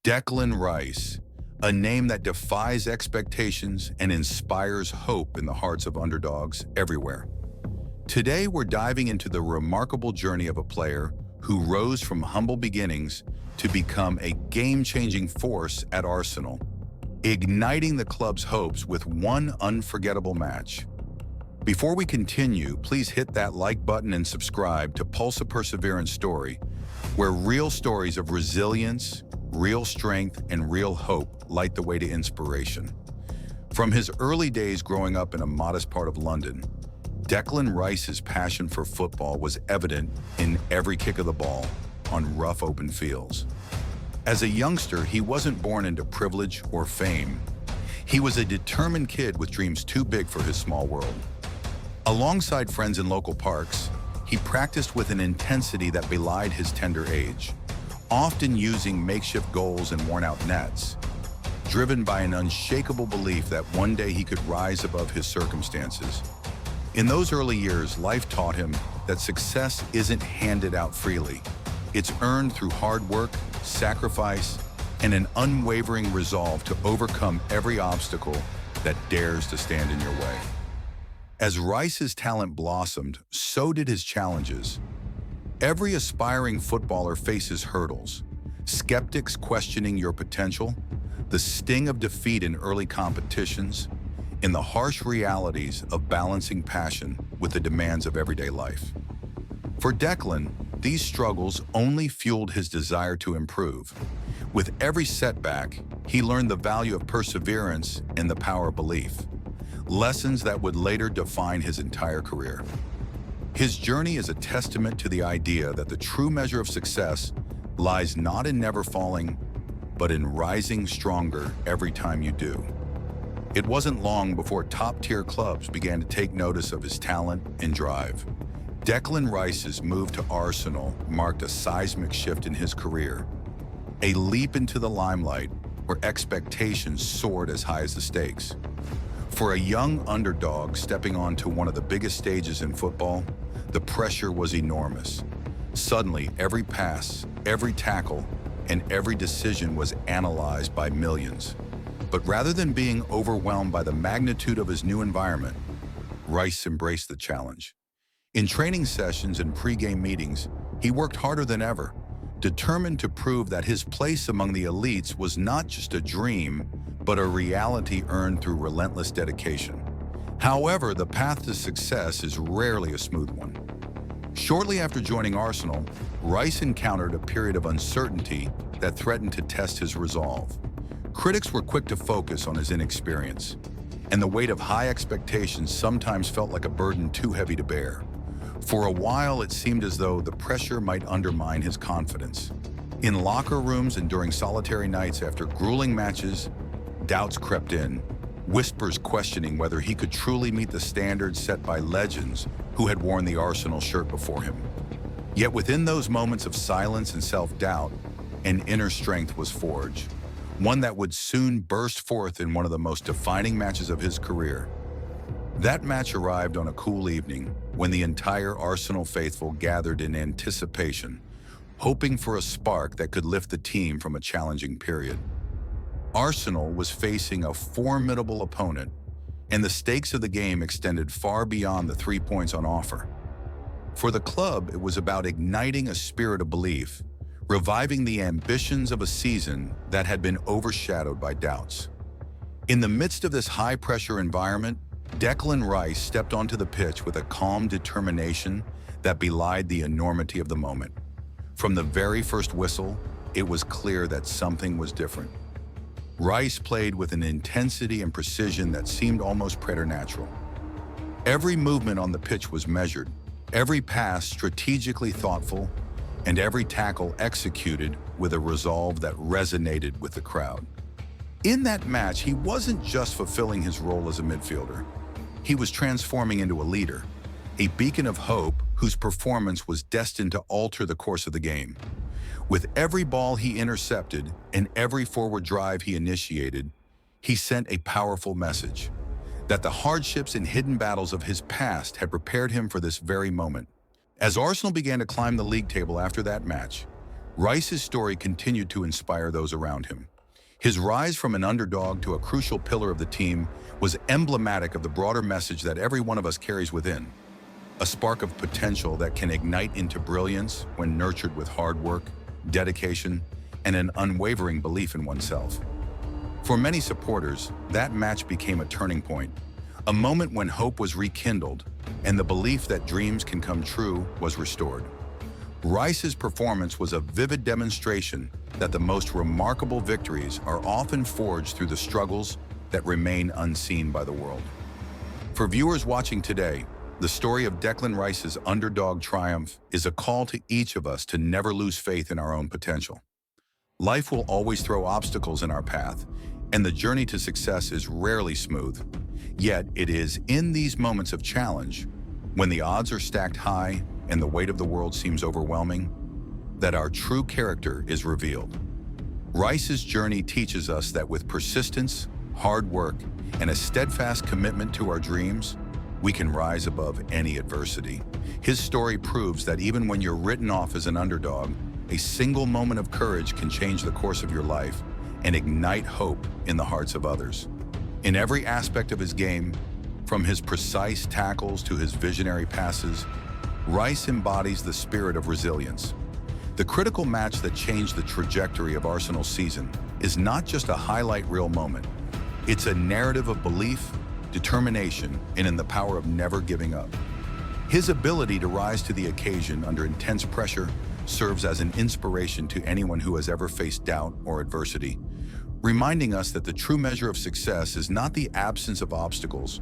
Declan Rice, a name that defies expectations and inspires hope in the hearts of underdogs everywhere. Today, we're diving into the remarkable journey of a player who rose from humble beginnings to become a game-changing force at Arsenal, igniting the club's hopes with one unforgettable match. Before we continue, please hit that like button and subscribe to Pulse of Perseverance Story, where real stories of resilience, real strength, and real hope light the way to inspiration. From his early days growing up in a modest part of London, Declan Rice's passion for football was evident in every kick of the ball on rough open fields. As a youngster, he wasn't born into privilege or fame. He was a determined kid with dreams too big for his small world. Alongside friends in local parks, he practiced with an intensity that belied his tender age, often using makeshift goals and worn-out nets, driven by an unshakable belief that one day he could rise above his circumstances. In those early years, life taught him that success isn't handed out freely. It's earned through hard work, sacrifice, and an unwavering resolve to overcome every obstacle that dares to stand in your way. As Rice's talent blossomed, so did his challenges. Every aspiring footballer faces hurdles, skeptics questioning your potential, the sting of defeat in early competitions, and the harsh realities of balancing passion with the demands of everyday life. For Declan, these struggles only fueled his desire to improve. With every setback, he learned the value of perseverance and the power of belief, lessons that would later define his entire career. His journey is a testament to the idea that the true measure of success lies not in never falling, but in rising stronger every time you do. It wasn't long before top-tier clubs began to take notice of his talent and drive. Declan Rice's move to Arsenal marked a seismic shift in his career, a leap into the limelight where expectations soared as high as the stakes. For a young underdog stepping onto one of the biggest stages in football, the pressure was enormous. Suddenly, every pass, every tackle, and every decision was analyzed by millions. But rather than being overwhelmed by the magnitude of his new environment, Rice embraced the challenge. In training sessions and pre-game meetings, he worked harder than ever, determined to prove that his place among the elites was not just a dream, but a reality earned through relentless dedication. However, the path to success is rarely a smooth one. Shortly after joining Arsenal, Rice encountered a period of uncertainty that threatened to test his resolve. Critics were quick to focus on his inexperience, and the weight of high expectations sometimes felt like a burden too heavy to bear. For a while, it seemed as though the pressure might undermine his confidence. In locker rooms and during solitary nights after grueling matches, doubts crept in, whispers questioning whether he could truly meet the standards set by legends who had worn the Arsenal shirt before him. Yet within those moments of silence and self-doubt, an inner strength was forged, one that would soon burst forth in one of the most defining matches of his career. That match arrived on a cool evening when the entire Arsenal faithful gathered in anticipation, hoping for a spark that could lift the team from a challenging period. Arsenal was facing a formidable opponent, and the stakes of the game extended far beyond the 3 points on offer. For the club, it was about igniting a spirit of belief, reviving the ambitions of a season that had been overshadowed by doubts. In the midst of this high-pressure environment, Declan Rice stepped onto the pitch with a calm determination that belied the enormity of the moment. From the very first whistle, it was clear that something was different. Rice played with an intensity and precision that seemed almost preternatural. Every movement on the pitch was measured, every pass strategically thoughtful, and every tackle executed with a resolve that resonated with the crowd. In that match, he wasn't just fulfilling his role as a midfielder. He was transforming into a leader, a beacon of hope whose performance was destined to alter the course of the game. With every ball he intercepted and every forward drive he initiated, he sent a powerful message that the hardships and hidden battles of his past had prepared him for this very moment. As Arsenal began to climb the league table after that match, Rice's story continued to inspire those around him. His rise from an underdog to a crucial pillar of the team was emblematic of the broader message that every one of us carries within, a spark of potential that can ignite into brilliance when nurtured with hard work, dedication, and an unwavering belief in oneself. For many supporters, that match became a turning point, a moment when hope was rekindled and the belief that dreams can come true was restored. Rice's performance was a vivid demonstration that the most remarkable victories are often forged through the struggles that remain unseen by the world. For viewers watching today, the story of Declan Rice's underdog triumph is a call to each of us to never lose faith in our own potential. Life will always throw obstacles in our path, and the journey to success is rarely smooth. Yet it is in these moments of challenge, when the odds are stacked high and the weight of the world seems overwhelming, that our true character is revealed. Rice's journey teaches us that with persistence, hard work, and a steadfast commitment to our dreams, we can rise above any adversity. His story proves that even when you're written off as an underdog, a single moment of courage can change the course of your life and ignite hope in the hearts of others. In every aspect of his game, from his precise tackles to his visionary passes, Rice embodies the spirit of resilience. The critical match that changed the trajectory of Arsenal's season is not just a highlight reel moment. It's a narrative of belief, determination, and in the power of never giving up. His ability to rise to the occasion under intense pressure serves as an inspiration to anyone who has ever faced doubt or adversity, reminding us that the true measure of success is not the absence of obstacles,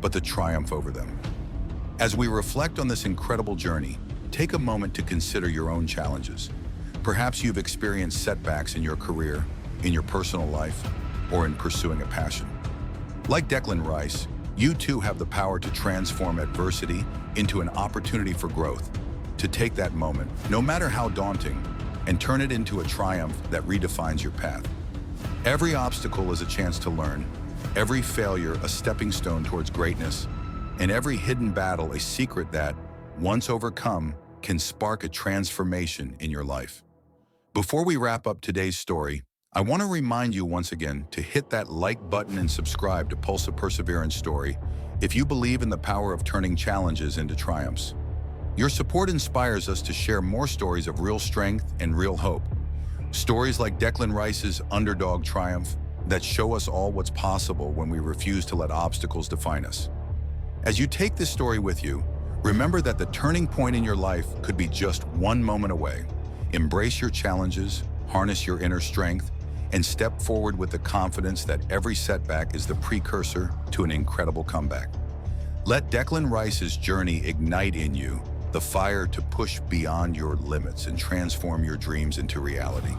but the triumph over them. As we reflect on this incredible journey, take a moment to consider your own challenges. Perhaps you've experienced setbacks in your career, in your personal life, or in pursuing a passion. Like Declan Rice, you too have the power to transform adversity into an opportunity for growth, to take that moment, no matter how daunting, and turn it into a triumph that redefines your path. Every obstacle is a chance to learn, every failure a stepping stone towards greatness, and every hidden battle a secret that, once overcome, can spark a transformation in your life. Before we wrap up today's story, I want to remind you once again to hit that like button and subscribe to Pulse of Perseverance story if you believe in the power of turning challenges into triumphs. Your support inspires us to share more stories of real strength and real hope. Stories like Declan Rice's underdog triumph that show us all what's possible when we refuse to let obstacles define us. As you take this story with you, remember that the turning point in your life could be just one moment away. Embrace your challenges, harness your inner strength, and step forward with the confidence that every setback is the precursor to an incredible comeback. Let Declan Rice's journey ignite in you the fire to push beyond your limits and transform your dreams into reality.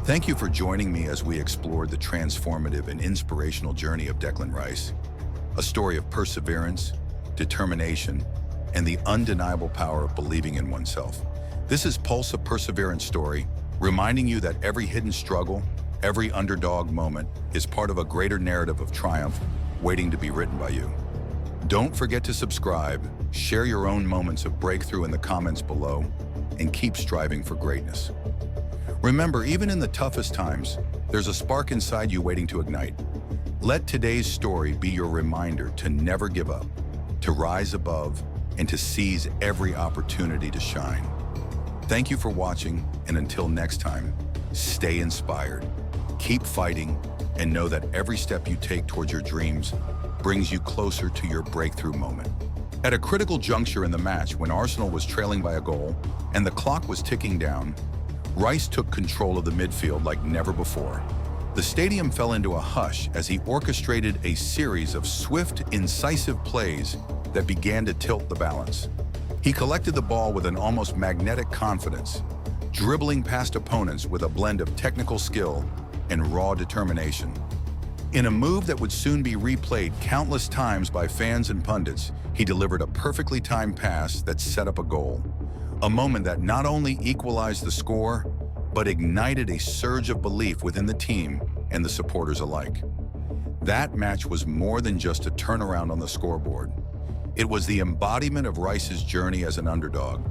Thank you for joining me as we explored the transformative and inspirational journey of Declan Rice, a story of perseverance, determination, and the undeniable power of believing in oneself. This is Pulse of Perseverance story, reminding you that every hidden struggle, every underdog moment is part of a greater narrative of triumph waiting to be written by you. Don't forget to subscribe, share your own moments of breakthrough in the comments below, and keep striving for greatness. Remember, even in the toughest times, there's a spark inside you waiting to ignite. Let today's story be your reminder to never give up, to rise above, and to seize every opportunity to shine. Thank you for watching, and until next time, stay inspired, keep fighting, and know that every step you take towards your dreams brings you closer to your breakthrough moment. At a critical juncture in the match, when Arsenal was trailing by a goal and the clock was ticking down, Rice took control of the midfield like never before. The stadium fell into a hush as he orchestrated a series of swift, incisive plays that began to tilt the balance. He collected the ball with an almost magnetic confidence, dribbling past opponents with a blend of technical skill and raw determination. In a move that would soon be replayed countless times by fans and pundits, he delivered a perfectly timed pass that set up a goal, a moment that not only equalized the score, but ignited a surge of belief within the team and the supporters alike. That match was more than just a turnaround on the scoreboard. It was the embodiment of Rice's journey as an underdog,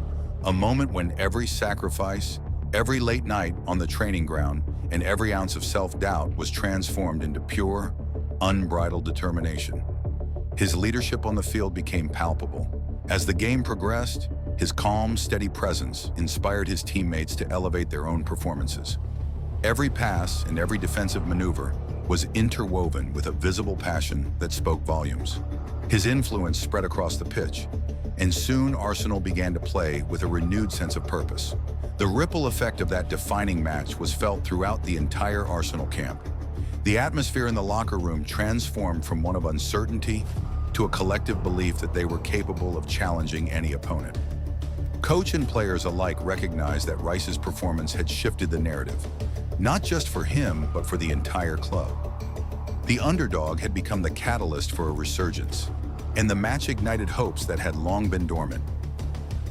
a moment when every sacrifice, Every late night on the training ground and every ounce of self-doubt was transformed into pure, unbridled determination. His leadership on the field became palpable. As the game progressed, his calm, steady presence inspired his teammates to elevate their own performances. Every pass and every defensive maneuver was interwoven with a visible passion that spoke volumes. His influence spread across the pitch, and soon Arsenal began to play with a renewed sense of purpose. The ripple effect of that defining match was felt throughout the entire Arsenal camp. The atmosphere in the locker room transformed from one of uncertainty to a collective belief that they were capable of challenging any opponent. Coach and players alike recognized that Rice's performance had shifted the narrative, not just for him, but for the entire club. The underdog had become the catalyst for a resurgence, and the match ignited hopes that had long been dormant.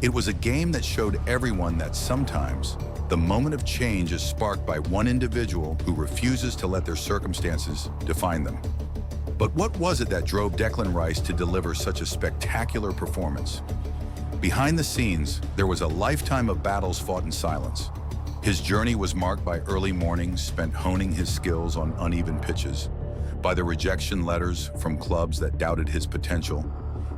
It was a game that showed everyone that sometimes the moment of change is sparked by one individual who refuses to let their circumstances define them. But what was it that drove Declan Rice to deliver such a spectacular performance? Behind the scenes, there was a lifetime of battles fought in silence. His journey was marked by early mornings spent honing his skills on uneven pitches, by the rejection letters from clubs that doubted his potential,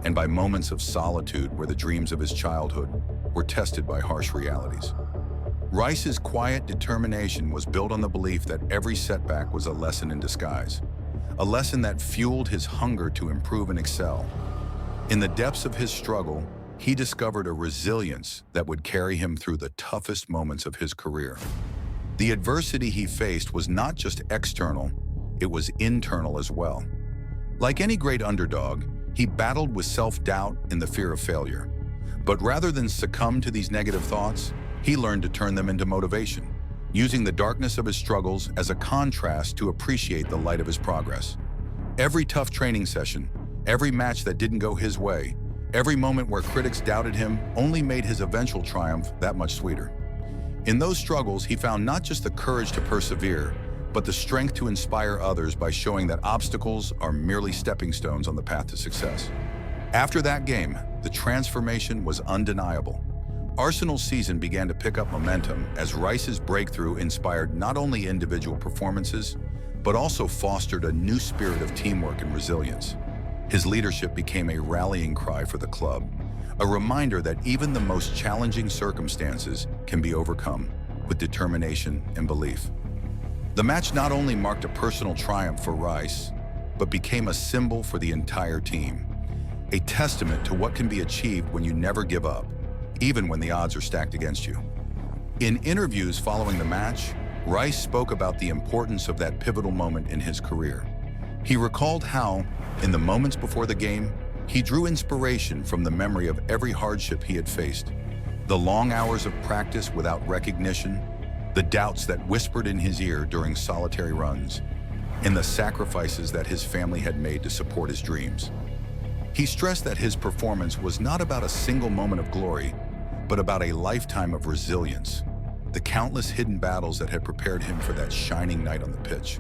and by moments of solitude where the dreams of his childhood were tested by harsh realities. Rice's quiet determination was built on the belief that every setback was a lesson in disguise, a lesson that fueled his hunger to improve and excel. In the depths of his struggle, he discovered a resilience that would carry him through the toughest moments of his career. The adversity he faced was not just external, it was internal as well. Like any great underdog, he battled with self-doubt and the fear of failure. But rather than succumb to these negative thoughts, he learned to turn them into motivation, using the darkness of his struggles as a contrast to appreciate the light of his progress. Every tough training session, every match that didn't go his way, every moment where critics doubted him only made his eventual triumph that much sweeter. In those struggles, he found not just the courage to persevere, but the strength to inspire others by showing that obstacles are merely stepping stones on the path to success. After that game, the transformation was undeniable. Arsenal's season began to pick up momentum as Rice's breakthrough inspired not only individual performances, but also fostered a new spirit of teamwork and resilience. His leadership became a rallying cry for the club, a reminder that even the most challenging circumstances can be overcome with determination and belief. The match not only marked a personal triumph for Rice, but became a symbol for the entire team, a testament to what can be achieved when you never give up, even when the odds are stacked against you. In interviews following the match, Rice spoke about the importance of that pivotal moment in his career. He recalled how, in the moments before the game, he drew inspiration from the memory of every hardship he had faced, the long hours of practice without recognition, the doubts that whispered in his ear during solitary runs, and the sacrifices that his family had made to support his dreams. He stressed that his performance was not about a single moment of glory, but about a lifetime of resilience, the countless hidden battles that had prepared him for that shining night on the pitch.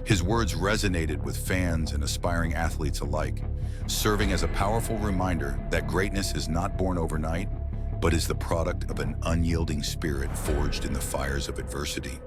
His words resonated with fans and aspiring athletes alike, serving as a powerful reminder that greatness is not born overnight, but is the product of an unyielding spirit forged in the fires of adversity.